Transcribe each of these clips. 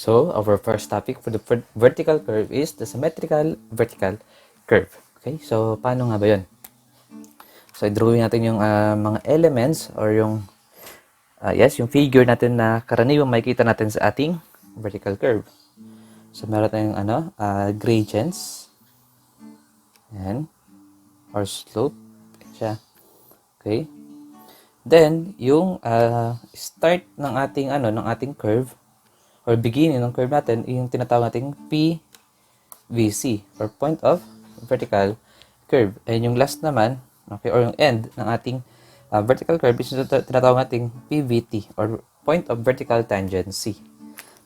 So, our first topic for the vertical curve is the symmetrical vertical curve. Okay, so paano nga ba yun? So, i-drawing natin yung mga elements or yung, yung figure natin na karaniwang makikita natin sa ating vertical curve. So, meron tayong gradients. Yan. Or slope. Siya. Okay. Then, yung start ng ating curve or beginning ng curve natin, yung tinatawag nating PVC or point of vertical curve. And yung last naman, okay, or yung end ng ating vertical curve is yung tinatawag nating PVT or point of vertical tangency.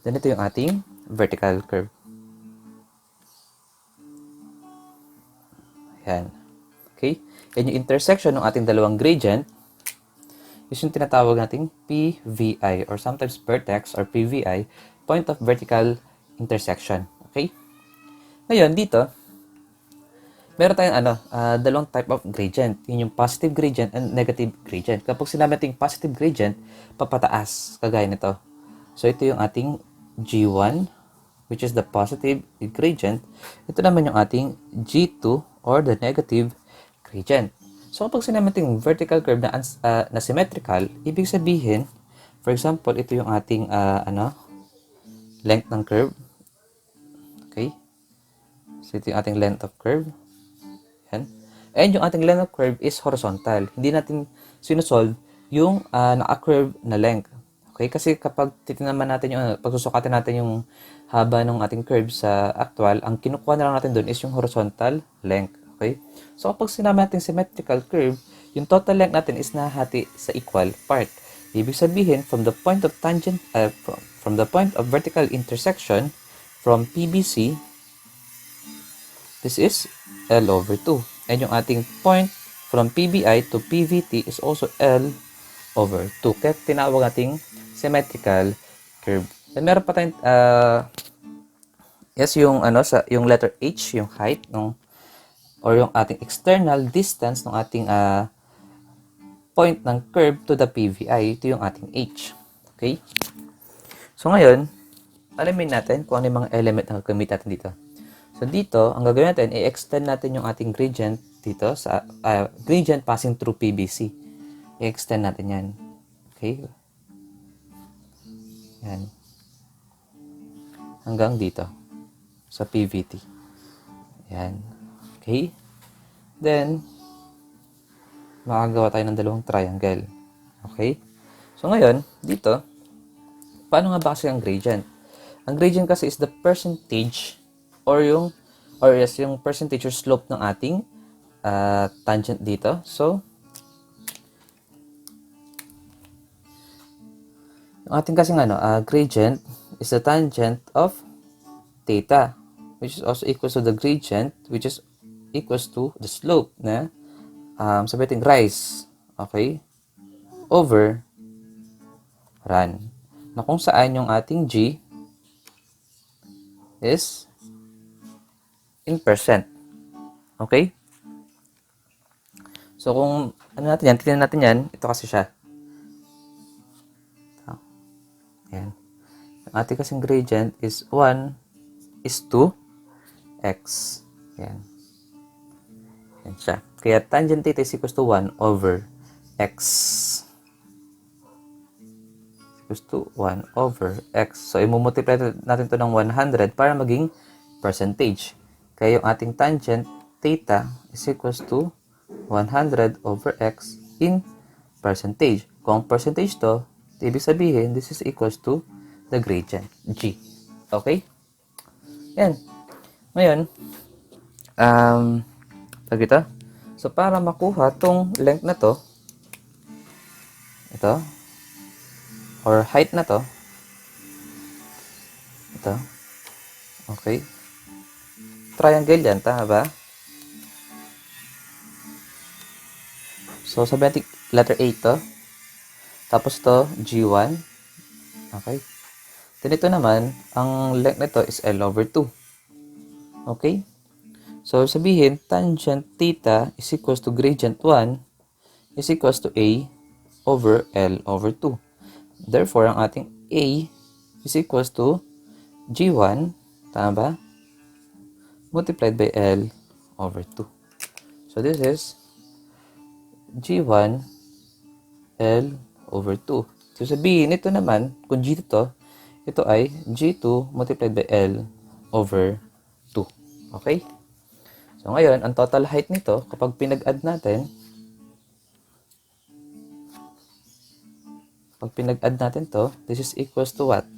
Then ito yung ating vertical curve. Ayan. Okay? And yung intersection ng ating dalawang gradient is yung tinatawag nating PVI or sometimes vertex or PVI, point of vertical intersection. Okay? Ngayon, dito, meron tayong dalawang type of gradient. Yun yung positive gradient and negative gradient. Kapag sinabi natin positive gradient, papataas, kagaya nito. So, ito yung ating G1, which is the positive gradient. Ito naman yung ating G2 or the negative gradient. So, kapag sinabi natin vertical curve na symmetrical, ibig sabihin, for example, ito yung ating length ng curve. Okay? So, ito yung ating length of curve. Yan. And yung ating length of curve is horizontal. Hindi natin sinusolve yung naka-curve na length. Okay? Kasi kapag titinaman natin yung, pagsusukatin natin yung haba ng ating curve sa actual, ang kinukuha na lang natin doon is yung horizontal length. Okay? So, kapag sinabi natin symmetrical curve, yung total length natin is nahati sa equal part. Ibig sabihin, from the point of tangent, from the point of vertical intersection, from PBC, this is L over 2. And yung ating point from PBI to PVT is also L over 2. Kaya tinawag nating symmetrical curve. And meron pa tayong, yung letter H, yung height, or yung ating external distance ng ating point ng curve to the PVI. Ito yung ating H. Okay? So, ngayon, alamin natin kung ano yung mga element na gagamit natin dito. So, dito, ang gagawin natin, i-extend natin yung ating gradient dito sa gradient passing through PVC. I-extend natin yan. Okay? Yan. Hanggang dito. Sa PVT. Yan. Okay? Then, makagawa tayo ng dalawang triangle. Okay? So, ngayon, dito, paano nga ba kasi ang gradient? Ang gradient kasi is the percentage yung percentage or slope ng ating tangent dito. So, yung ating kasing gradient is the tangent of theta, which is also equals to the gradient, which is equals to the slope na sabihin rise, okay, over run, na kung saan yung ating G is in percent. Okay? So, kung tignan natin yan, ito kasi siya. Yan. Yung ating kasing gradient is 1 is to x. Yan. Yan siya. Kaya tangent theta is equals to 1 over x. Equals to 1 over x. So, i-multiply natin to ng 100 para maging percentage. Kaya yung ating tangent theta is equals to 100 over x in percentage. Kung percentage to, ibig sabihin, this is equals to the gradient, G. Okay? Yan. Ngayon, so, para makuha tong length na to, ito, or height na to, ito, okay, triangle yan, tama ba? So, sabi natin, letter A to, tapos to, G1, okay, then ito naman, ang length nito is L over 2, okay? So, sabihin, tangent theta is equals to gradient 1 is equals to A over L over 2. Therefore, ang ating A is equals to G1, tama ba? Multiplied by L over 2. So this is G1 L over 2. So sabihin, ito naman, kung G2 to, ito ay G2 multiplied by L over 2. Okay? So ngayon, ang total height nito, kapag pinag-add natin, to, this is equals to what?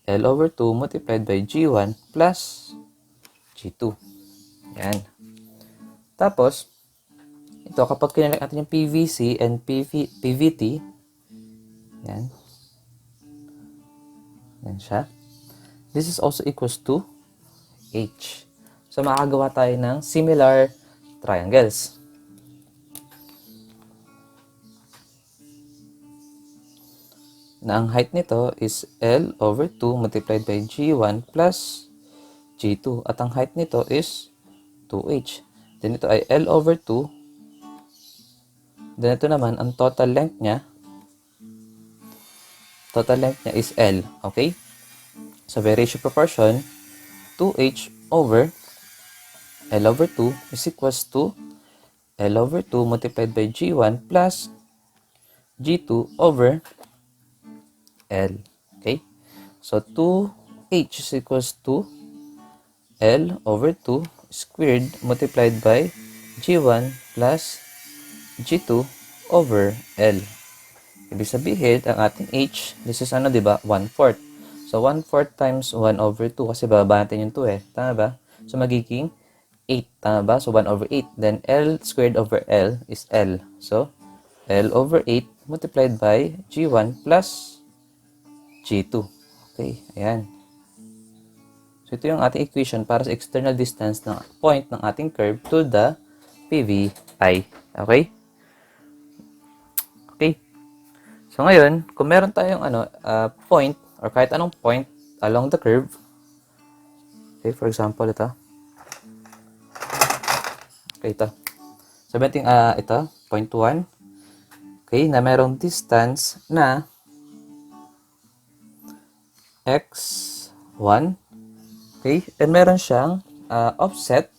L over 2 multiplied by G1 plus G2. Yan. Tapos, ito, kapag kinalak natin yung PVC and PVT, yan. Yan siya. This is also equals to H. So, makakagawa tayo ng similar triangles. Na ang height nito is L over 2 multiplied by G1 plus G2. At ang height nito is 2H. Then ito ay L over 2. Then ito naman, ang total length niya is L. Okay? So by ratio proportion, 2H over L over 2 is equals to L over 2 multiplied by G1 plus G2 over L. Okay? So 2H is equals to L over 2 squared multiplied by G1 plus G2 over L. Ibig sabihin, ang ating H, this is ano, diba? 1/4. So, 1/4 times 1 over 2 kasi bababa natin yung 2 eh. Tama ba? So, magiging 8. Tama ba? So, 1 over 8. Then, L squared over L is L. So, L over 8 multiplied by G1 plus G2. Okay, ayan. So, ito yung ating equation para sa external distance ng point ng ating curve to the PVI. Okay? Okay. So, ngayon, kung meron tayong point or kahit anong point along the curve, okay, for example, ito. Okay, ito. Sabihin natin, ito, point 1. Okay, na merong distance na x1. Okay, and meron siyang offset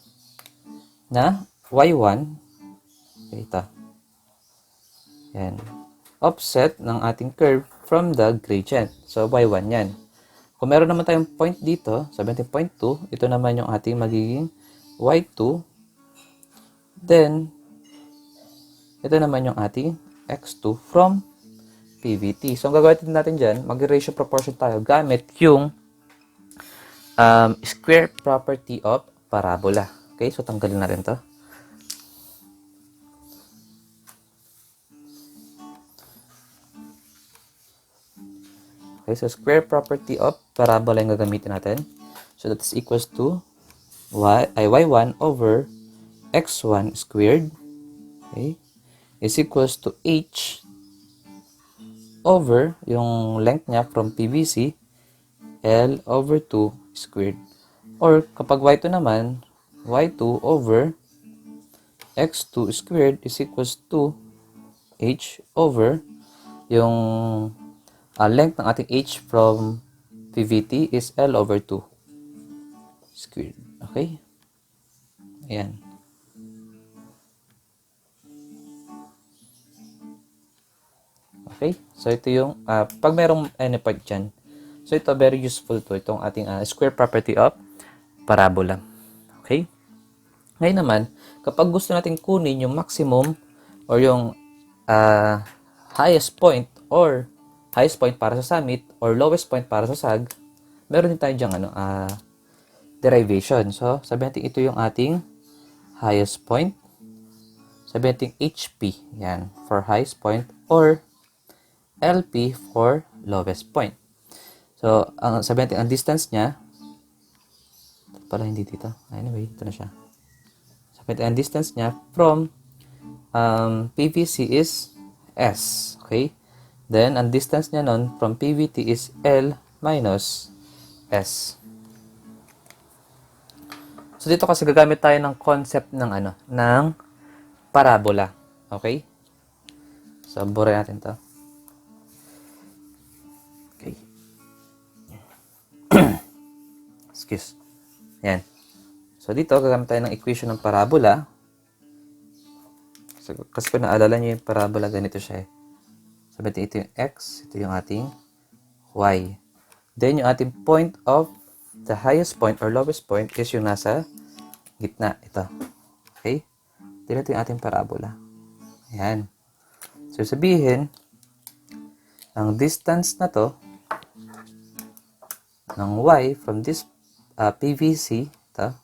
na y1. Okay, ito. Yan. Offset ng ating curve from the gradient. So, y1 yan. Kung meron naman tayong point dito, sabihin natin point 2, ito naman yung ating magiging y2. Then, ito naman yung ating x2 from PVT. So, ang gagawin natin dyan, mag-ratio proportion tayo gamit yung square property of parabola. Okay, so tanggalin natin to. Okay, so square property of parabola yung gagamitin natin. So that is equals to y1 over x1 squared, okay, is equals to h over yung length niya from PVC, L over 2 squared. Or kapag y2 naman, y2 over x2 squared is equals to h over yung length ng ating h from PVT is L over 2 squared. Okay? Ayan. Okay? So, ito yung, pag merong any part dyan, so ito, very useful to itong ating square property of parabola. Okay? Ngayon naman, kapag gusto natin kunin yung maximum or yung highest point para sa summit or lowest point para sa sag, meron din tayo diyang derivation. So, sabihin natin ito yung ating highest point. Sabihin natin HP, yan, for highest point, or LP for lowest point. So, sabihin natin ang distance niya, pala hindi dito. Anyway, ito na siya. Sabihin natin ang distance niya from PVC is S. Okay? Then, ang distance niya nun from PVT is L minus S. So, dito kasi gagamit tayo ng concept ng ng parabola. Okay? So, buray natin to. Okay. Excuse. Yan. So, dito, gagamit tayo ng equation ng parabola. So, kasi kung naalala nyo yung parabola, ganito siya eh. Sabi natin, ito yung x, ito yung ating y. Then, yung ating point of the highest point or lowest point is yung nasa gitna. Ito. Okay? Ito yung ating parabola. Ayan. So, sabihin, ang distance na to ng y from this PVC, ito,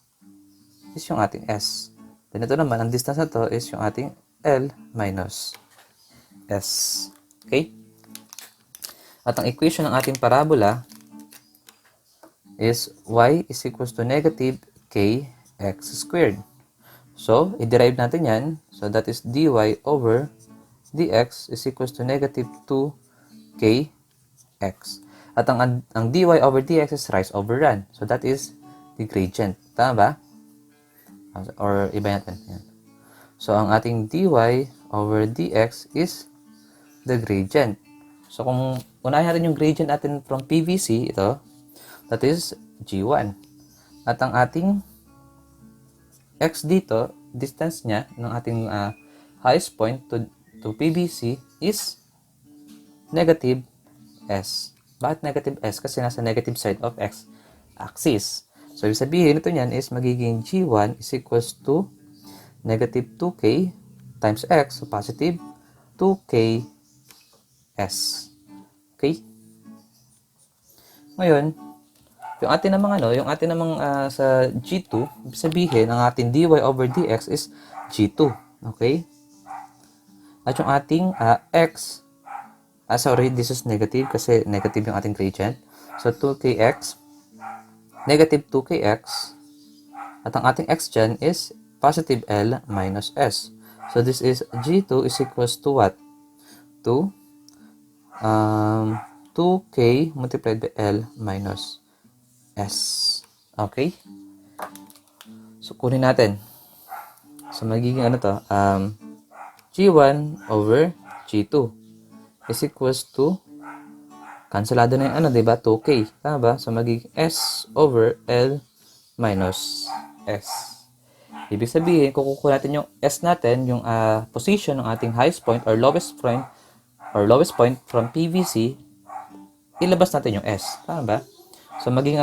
is yung ating s. Then, ito naman, ang distance na to is yung ating L minus S. Okay? At ang equation ng ating parabola is y is equals to negative kx squared. So, i-derive natin yan. So, that is dy over dx is equals to negative 2kx. At ang dy over dx is rise over run. So, that is the gradient. Tama ba? Or iba natin. Yan. So, ang ating dy over dx is the gradient. So, kung unahin natin yung gradient natin from PVC, ito, that is G1. At ang ating x dito, distance niya ng ating highest point to PVC is negative s. Bakit negative s? Kasi nasa negative side of x axis. So, ibig sabihin ito niyan is magiging G1 is equals to negative 2k times x, so positive 2k s. Okay? Ngayon, yung atin namang yung atin namang sa G2, ibig sabihin ang ating dy over dx is G2. Okay? At yung ating x, sorry, this is negative kasi negative yung ating gradient. So, 2kx, negative 2kx, at ang ating x dyan is positive L minus S. So, this is G2 is equals to what? To 2K multiplied by L minus S. Okay? So, kunin natin. So, magiging G1 over G2 is equals to cancelado na yung diba? 2K. Tama ba? So, magiging S over L minus S. Ibig sabihin, kung kukuha natin yung S natin, yung position ng ating highest point or lowest point from PVC, ilabas natin yung S. Tama ba? So, magiging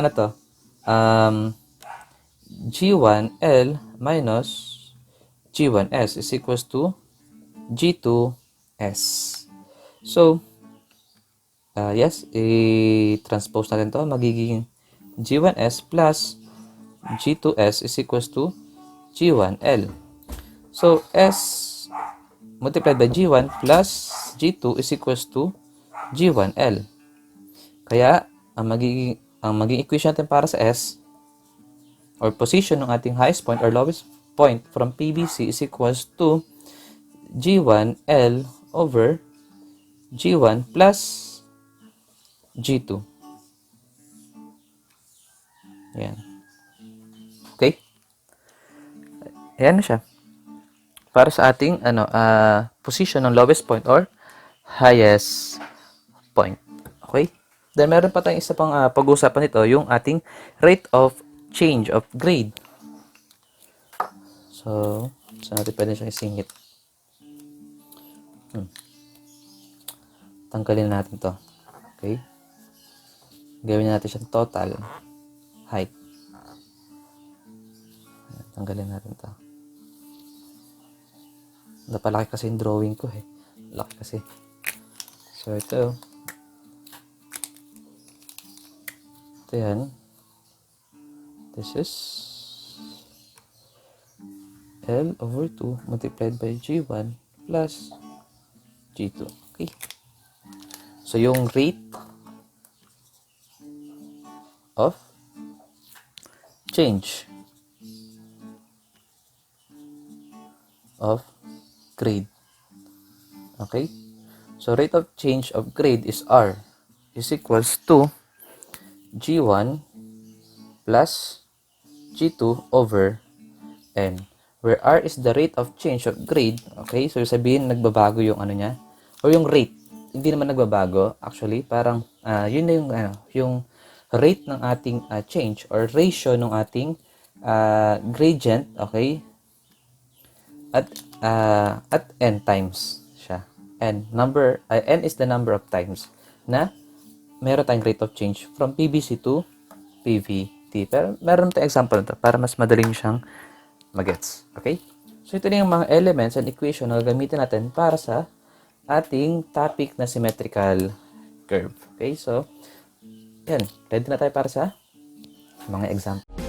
G1L minus G1S is equals to G2S. So, yes, i-transpose natin to. Magiging G1S plus G2S is equals to G1L. So, S multiplied by G1 plus G2 is equals to G1L. Kaya, ang magiging equation natin para sa S or position ng ating highest point or lowest point from PVC is equals to G1L over G1 plus G2. Yan. Okay? Ayan na siya. Para sa ating position ng lowest point or highest point. Okay? Then meron pa tayong isa pang pag-uusapan nito, yung ating rate of change of grade. So, saan natin pwede siyang isingit? Tanggalin natin to. Okay? Gawin natin siyang total height. Tanggalin natin to. Napalaki kasi yung drawing ko eh. Laki kasi. So, ito. Ito yan. This is L over 2 multiplied by G1 plus G2. Okay. So, yung rate of change of grade. Okay? So, rate of change of grade is R is equals to G1 plus G2 over N. Where R is the rate of change of grade. Okay? So, sabihin, nagbabago yung niya. Or yung rate. Hindi naman nagbabago. Actually, parang, yun na yung rate ng ating change or ratio ng ating gradient, okay, at n times siya. N is the number of times na meron tayong rate of change from PBC to PVT. Pero meron tayong example nito para mas madaling siyang magets. Okay? So, ito na yung mga elements and equation na gagamitin natin para sa ating topic na symmetrical curve. Okay? So, yan. Ready na tayo para sa mga example.